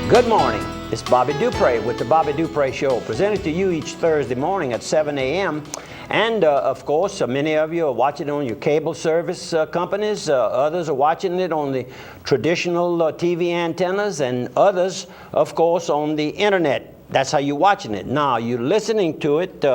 Good morning. It's Bobby Dupre with the Bobby Dupre Show, presented to you each Thursday morning at 7 a.m. And of course, many of you are watching it on your cable service companies. Others are watching it on the traditional TV antennas, and others, of course, on the internet. That's how you're watching it. Now, you're listening to it.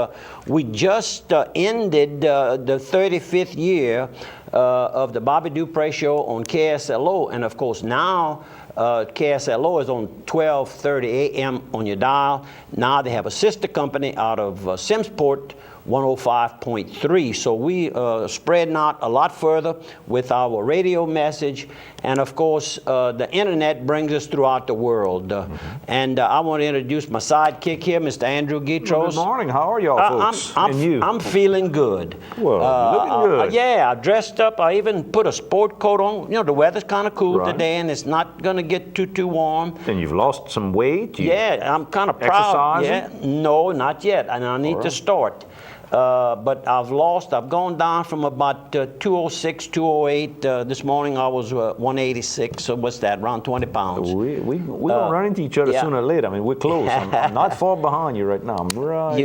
We just ended the 35th year of the Bobby Dupre Show on KSLO. And of course, now KSLO is on 12:30 a.m. on your dial. Now they have a sister company out of Simsport, 105.3. So we spreading out a lot further with our radio message. And of course, the internet brings us throughout the world. And I want to introduce my sidekick here, Mr. Andrew Guitros. Well, good morning. How are y'all folks? And you? I'm feeling good. Well, looking good. Yeah, I dressed up. I even put a sport coat on. You know, the weather's kind of cool today, and it's not going to get too warm. And you've lost some weight? Yeah, I'm kind of proud. Exercising? Yeah, no, not yet, and I need to start. But I've gone down from about 206, 208. This morning I was 186, so what's that, around 20 pounds. We're going to run into each other sooner or later. I mean, we're close. I'm not far behind you right now. I'm right.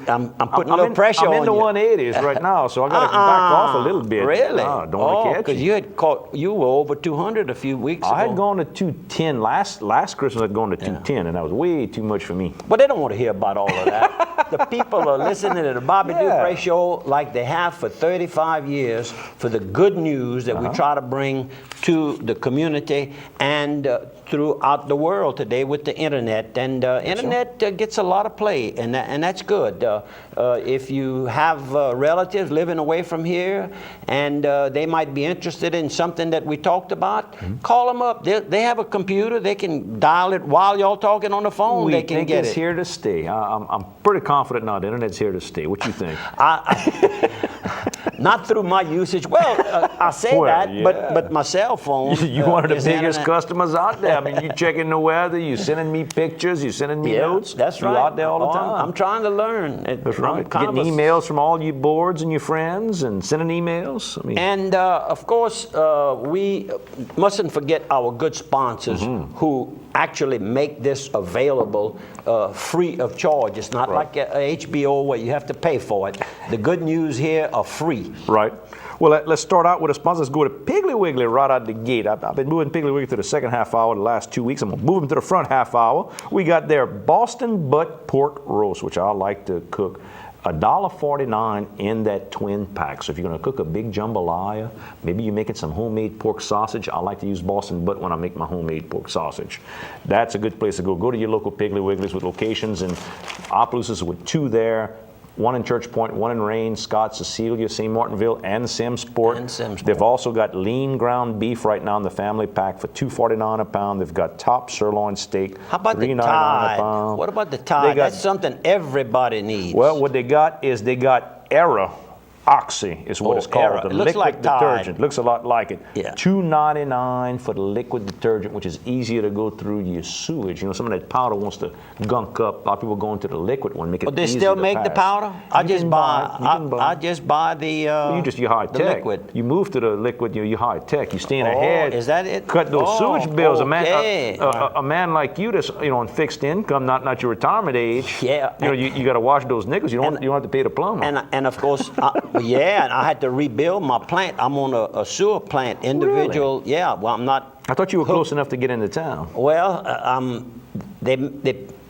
I'm putting a little pressure on you. I'm in the 180s right now, so I got to back off a little bit. Really? Don't want to catch because you were over 200 a few weeks ago. I had gone to 210. Last Christmas I'd gone to 210, and that was way too much for me. But they don't want to hear about all of that. The people are listening to the Bobby Dupre Show like they have for 35 years for the good news that we try to bring to the community and throughout the world today with the internet. And internet gets a lot of play, and that's good. If you have relatives living away from here and they might be interested in something that we talked about, call them up. They have a computer. They can dial it while y'all talking on the phone. They can get it. It's here to stay. I'm pretty confident now the internet's here to stay. What you think? Not through my usage. Well, I say but my cell phone. You're one of the biggest customers out there. I mean, you checking the weather, you sending me pictures, you sending me notes. That's right. You're out there all the time. I'm trying to learn. That's right. Getting emails from all you boards and your friends and sending emails. I mean, and of course, we mustn't forget our good sponsors who actually make this available free of charge. It's not like HBO where you have to pay for it. The good news here are free. Right. Well, let's start out with a sponsor. Let's go to Piggly Wiggly right out the gate. I've been moving Piggly Wiggly to the second half hour the last 2 weeks. I'm going to move them to the front half hour. We got their Boston butt pork roast, which I like to cook. $1.49 in that twin pack. So if you're going to cook a big jambalaya, maybe you're making some homemade pork sausage. I like to use Boston butt when I make my homemade pork sausage. That's a good place to go. Go to your local Piggly Wigglies with locations in Opelousas with 2 there. 1 in Church Point, 1 in Rain, Scott, Cecilia, St. Martinville, and Simsport. They've also got lean ground beef right now in the family pack for $2.49 a pound. They've got top sirloin steak. How about the Tide? What about the Tide? That's something everybody needs. Well, what they got is they got Era Oxy is what it's called. The liquid detergent. Looks a lot like it. Yeah. $2.99 for the liquid detergent, which is easier to go through your sewage. You know, some of that powder wants to gunk up. A lot of people go into the liquid one, make it easier to pass. They still make the powder? I just buy the you're high tech. Liquid. You move to the liquid. You're high tech. You staying ahead. Is that it? Cut those sewage bills. A man like you that's on fixed income, not your retirement age. Yeah. You got to wash those nickels. You don't have to pay the plumber. And of course. Yeah, and I had to rebuild my plant. I'm on a sewer plant, individual. Really? Yeah, well, I'm not. I thought you were close enough to get into town. Well, they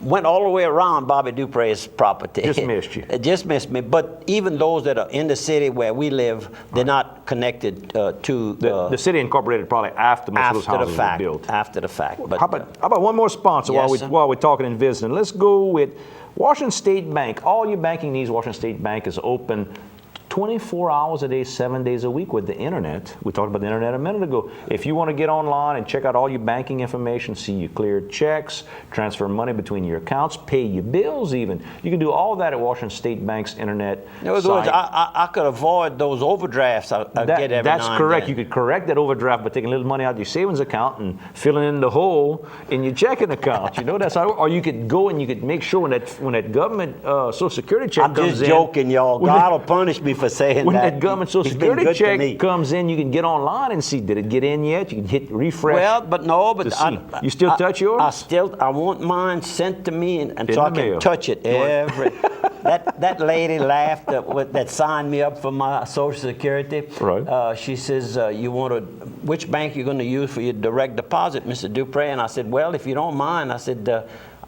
went all the way around Bobby Dupre's property. Just missed you. It just missed me. But even those that are in the city where we live, they're not connected to the city incorporated probably after most of those houses were built. After the fact. But how about one more sponsor while we're talking and visiting? Let's go with Washington State Bank. All your banking needs, Washington State Bank is open 24 hours a day, 7 days a week with the internet. We talked about the internet a minute ago. If you want to get online and check out all your banking information, see your cleared checks, transfer money between your accounts, pay your bills even, you can do all that at Washington State Bank's internet In other words, I could avoid those overdrafts I get every now and That's correct. then. You could correct that overdraft by taking a little money out of your savings account and filling in the hole in your checking account. You know, that's how. Or you could go and you could make sure when that government Social Security check comes in. I'm just joking, y'all. God will punish me for for saying when that. that government Social He's been Security good to me. check comes in, you can get online and see, did it get in yet? You can hit refresh. Well, but no, but to see. You still touch yours? I want mine sent to me, and In so I the can mail. touch it every. That lady laughed that signed me up for my Social Security. Right. She says, "You want to? Which bank you going to use for your direct deposit, Mr. Dupre?" And I said, "Well, if you don't mind," I said,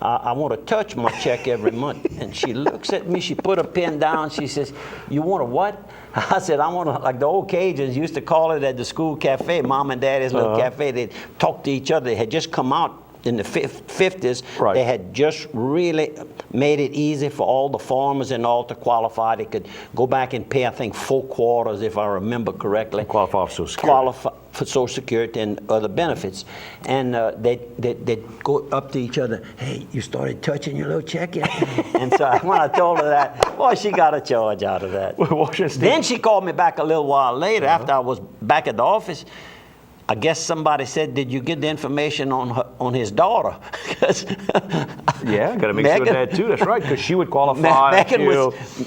I want to touch my check every month." And she looks at me. She put a pen down. She says, "You want to what?" I said, "I want to," like the old Cajuns used to call it at the school cafe, Mom and Daddy's little cafe. They'd talk to each other. They had just come out in the 50s. Right. They had just really made it easy for all the farmers and all to qualify. They could go back and pay, I think, 4 quarters, if I remember correctly. Qualify for Social Security. Qualify for Social Security and other benefits. And they'd go up to each other, "Hey, you started touching your little check yet?" And so when I told her that, boy, she got a charge out of that. Washington State. Then she called me back a little while later after I was back at the office. I guess somebody said, "Did you get the information on his daughter?" Yeah, got to make sure of that too. That's right, because she would qualify.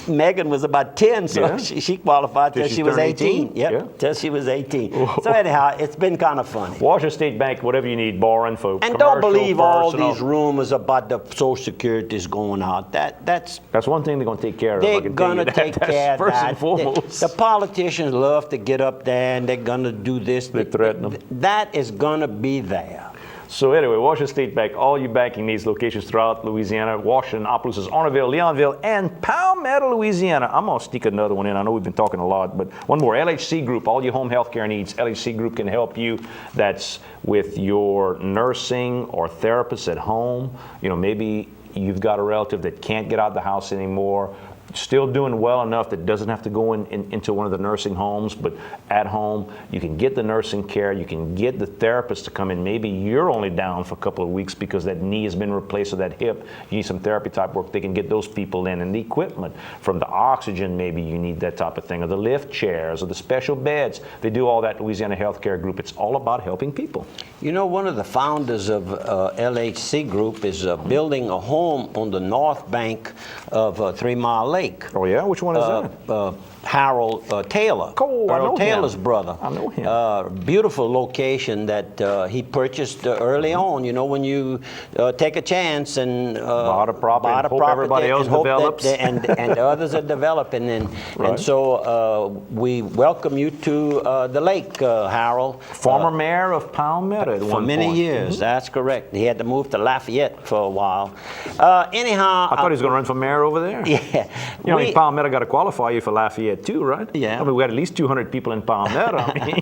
Megan was about 10, so Yeah. she qualified till she was 18. Yep, Yeah. till she was 18. So anyhow, it's been kind of funny. Washington State Bank, whatever you need, borrowing for And commercial, don't believe all personal. these rumors about the Social Security is going out. That's one thing they're going to take care of. I they're can tell you gonna that. take That's care of first that. and foremost. The politicians love to get up there and they're gonna do this. They threaten them. That is gonna be there. So anyway, Washington State Bank, all your banking needs, locations throughout Louisiana, Washington, Opelousas, Honorville, Leonville, and Palmetto, Louisiana. I'm going to sneak another one in. I know we've been talking a lot, but one more. LHC Group, all your home health care needs. LHC Group can help you. That's with your nursing or therapist at home. You know, maybe you've got a relative that can't get out of the house anymore, still doing well enough that doesn't have to go into one of the nursing homes, but at home, you can get the nursing care, you can get the therapist to come in. Maybe you're only down for a couple of weeks because that knee has been replaced or that hip. You need some therapy type work. They can get those people in. And the equipment, from the oxygen, maybe you need that type of thing, or the lift chairs, or the special beds. They do all that, Louisiana Healthcare Group. It's all about helping people. You know, one of the founders of LHC Group is building a home on the north bank of 3 Mile Lake. Oh yeah? Which one is that? Harold Taylor. Oh, I know Harold Taylor's him. brother. I know him. Beautiful location that he purchased early on. You know, when you take a chance and buy the property and hope everybody else develops. and others are developing. And so we welcome you to the lake, Harold. Former mayor of Palmetto at For one many point. years, that's correct. He had to move to Lafayette for a while. Anyhow, I thought he was going to run for mayor over there. yeah, You know, in Palmetto got to qualify you for Lafayette too, right? Yeah. I mean, we had at least 200 people in Palmetto. I mean.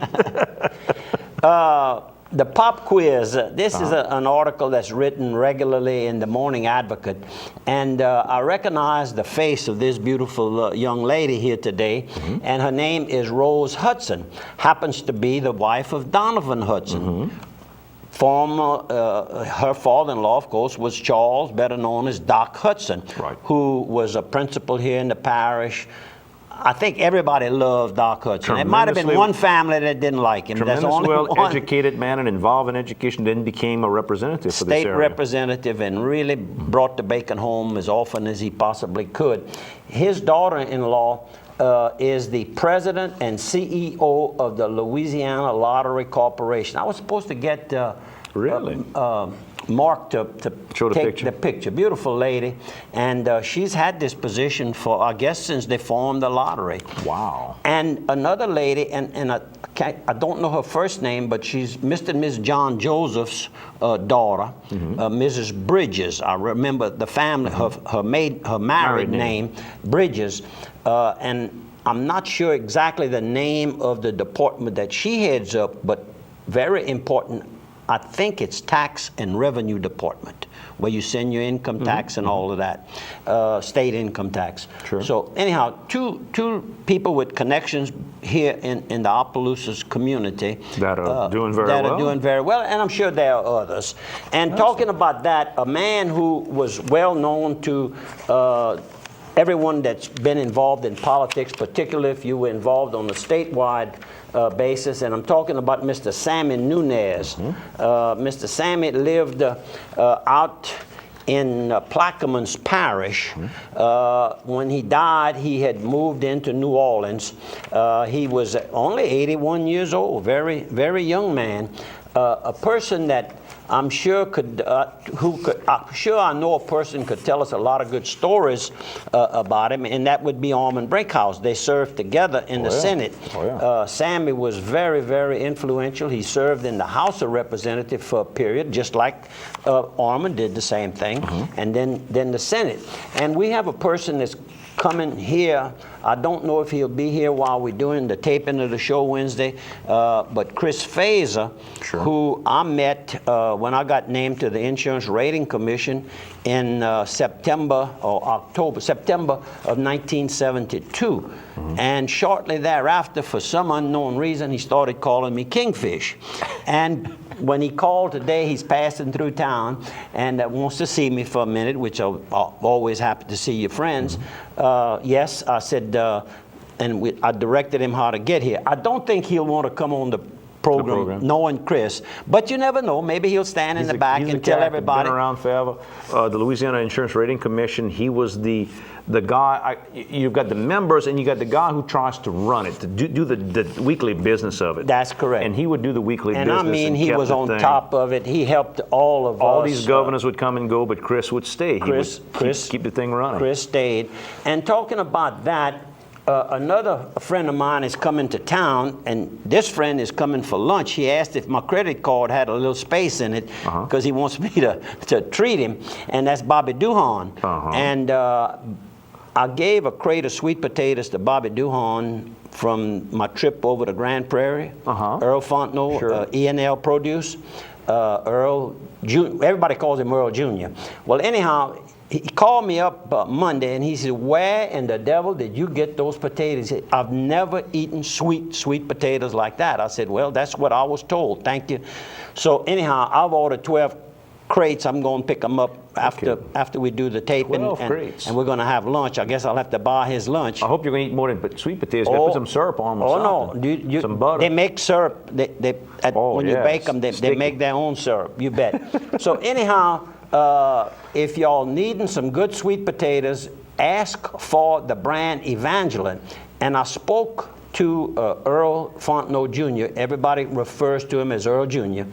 The pop quiz. This is an article that's written regularly in the Morning Advocate, and I recognize the face of this beautiful young lady here today, and her name is Rose Hudson. Happens to be the wife of Donovan Hudson. Former, her father-in-law, of course, was Charles, better known as Doc Hudson, Right. who was a principal here in the parish. I think everybody loved Doc Hudson. There might have been Tremendously- one family that didn't like him. That's the Tremendously only one. well-educated man and involved in education, then became a representative for this State area. representative, and really brought the bacon home as often as he possibly could. His daughter-in-law is the president and CEO of the Louisiana Lottery Corporation. I was supposed to get Really? Mark to Show the take picture. the picture. Beautiful lady, and she's had this position for, I guess, since they formed the lottery. Wow. And another lady, and I don't know her first name, but she's Mr. and Miss John Joseph's daughter, Mrs. Bridges. I remember the family, her married name, Bridges, and I'm not sure exactly the name of the department that she heads up, but very important. I think it's Tax and Revenue Department, where you send your income tax and all of that, state income tax. Sure. So anyhow, two people with connections here in the Opelousas community That are doing very that well. are doing very well, and I'm sure there are others. And talking about that, a man who was well known to everyone that's been involved in politics, particularly if you were involved on a statewide basis, and I'm talking about Mr. Sammy Nunez. Mr. Sammy lived out in Plaquemines Parish. When he died, he had moved into New Orleans. He was only 81 years old, very, very young man. A person that I'm sure I'm sure I know a person could tell us a lot of good stories about him, and that would be Almond Breakhouse. They served together in the Senate. Sammy was very, very influential. He served in the House of Representatives for a period, just like Almond did the same thing, and then the Senate. And we have a person that's coming here. I don't know if he'll be here while we're doing the taping of the show Wednesday, but Chris Fazer, who I met when I got named to the Insurance Rating Commission in September of 1972. And shortly thereafter, for some unknown reason, he started calling me Kingfish. And when he called today, he's passing through town and wants to see me for a minute, which I'm always happy to see your friends. Yes, I said, I directed him how to get here. I don't think he'll want to come on the program knowing Chris, but you never know. Maybe he'll stand in the back and tell everybody. Been around forever. The Louisiana Insurance Rating Commission. He was the guy. You've got the members, and you got the guy who tries to run it, to do the weekly business of it. That's correct. And he would do the weekly business. And I mean, he was on top of it. He helped all of us. All these governors would come and go, but Chris would stay. Chris would keep the thing running. Chris stayed. And talking about that, another friend of mine is coming to town, and this friend is coming for lunch. He asked if my credit card had a little space in it because he wants me to treat him, and that's Bobby Duhon. And I gave a crate of sweet potatoes to Bobby Duhon from my trip over to Grand Prairie. Earl Fontenot, E&L Produce. Earl, everybody calls him Earl Jr. Well, anyhow, he called me up Monday, and he said, "Where in the devil did you get those potatoes?" He said, "I've never eaten sweet potatoes like that." I said, "Well, that's what I was told. Thank you." So anyhow, I've ordered 12 crates. I'm going to pick them up after we do the taping, 12 crates. And we're going to have lunch. I guess I'll have to buy his lunch. I hope you're going to eat more than sweet potatoes. You got to put some syrup on them. Oh no! Some butter. They make syrup. When you bake them, they make their own syrup. You bet. So anyhow. If y'all needing some good sweet potatoes, ask for the brand Evangeline. And I spoke to Earl Fontenot Jr. Everybody refers to him as Earl Jr.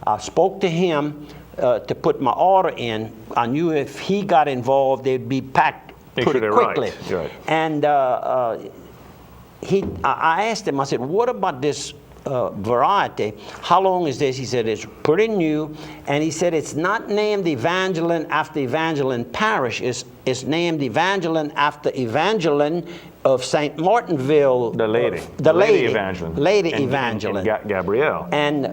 I spoke to him to put my order in. I knew if he got involved, they'd be packed pretty quickly. Right. And I asked him, I said, "What about this variety? How long is this?" He said, "It's pretty new." And he said, "It's not named Evangeline after Evangeline Parish. It's named Evangeline after Evangeline of St. Martinville. The lady. Lady Evangeline. Lady Evangeline. And Gabrielle. And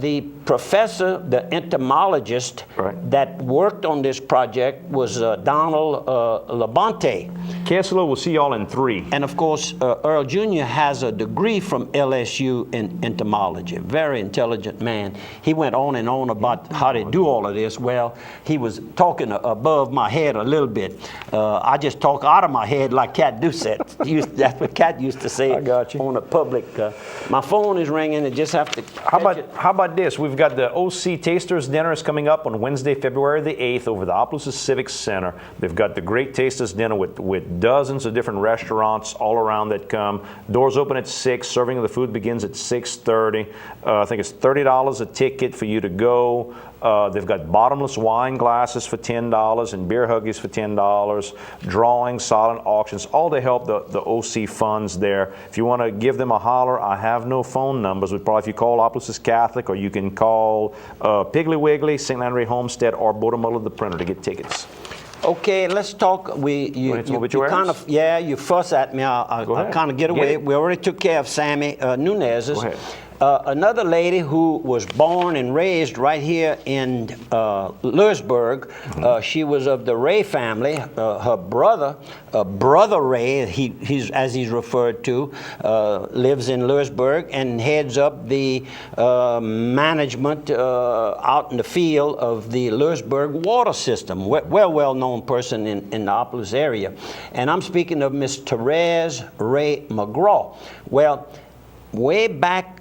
the professor, the entomologist that worked on this project was Donald Labonte. Kessler, we'll see y'all in 3. And of course, Earl Jr. has a degree from LSU in entomology. Very intelligent man. He went on and on about how to do all of this. Well, he was talking above my head a little bit. I just talk out of my head like Cat Doucette. That's what Cat used to say. I got you. On a public. My phone is ringing. I just have to. How about this? We've got the OC Tasters Dinner is coming up on Wednesday, February the 8th over the Opelousas Civic Center. They've got the Great Tasters Dinner with dozens of different restaurants all around that come. Doors open at 6. Serving of the food begins at 6:30. I think it's $30 a ticket for you to go. They've got bottomless wine glasses for $10 and beer huggies for $10. Drawings, silent auctions, all to help the OC funds there. If you want to give them a holler, I have no phone numbers. But probably if you call Opelousas Catholic, or you can call Piggly Wiggly, St. Landry Homestead, or Bodemuller the Printer to get tickets. Okay, let's talk. You kind of, you fuss at me. I'll kind of get away. We already took care of Sammy Nunez's. Go ahead. Another lady who was born and raised right here in Lewisburg. She was of the Ray family. Her brother, Brother Ray, he's as he's referred to, lives in Lewisburg and heads up the management out in the field of the Lewisburg water system. Well-known person in the Opelousas area. And I'm speaking of Miss Therese Ray McGraw. Well, way back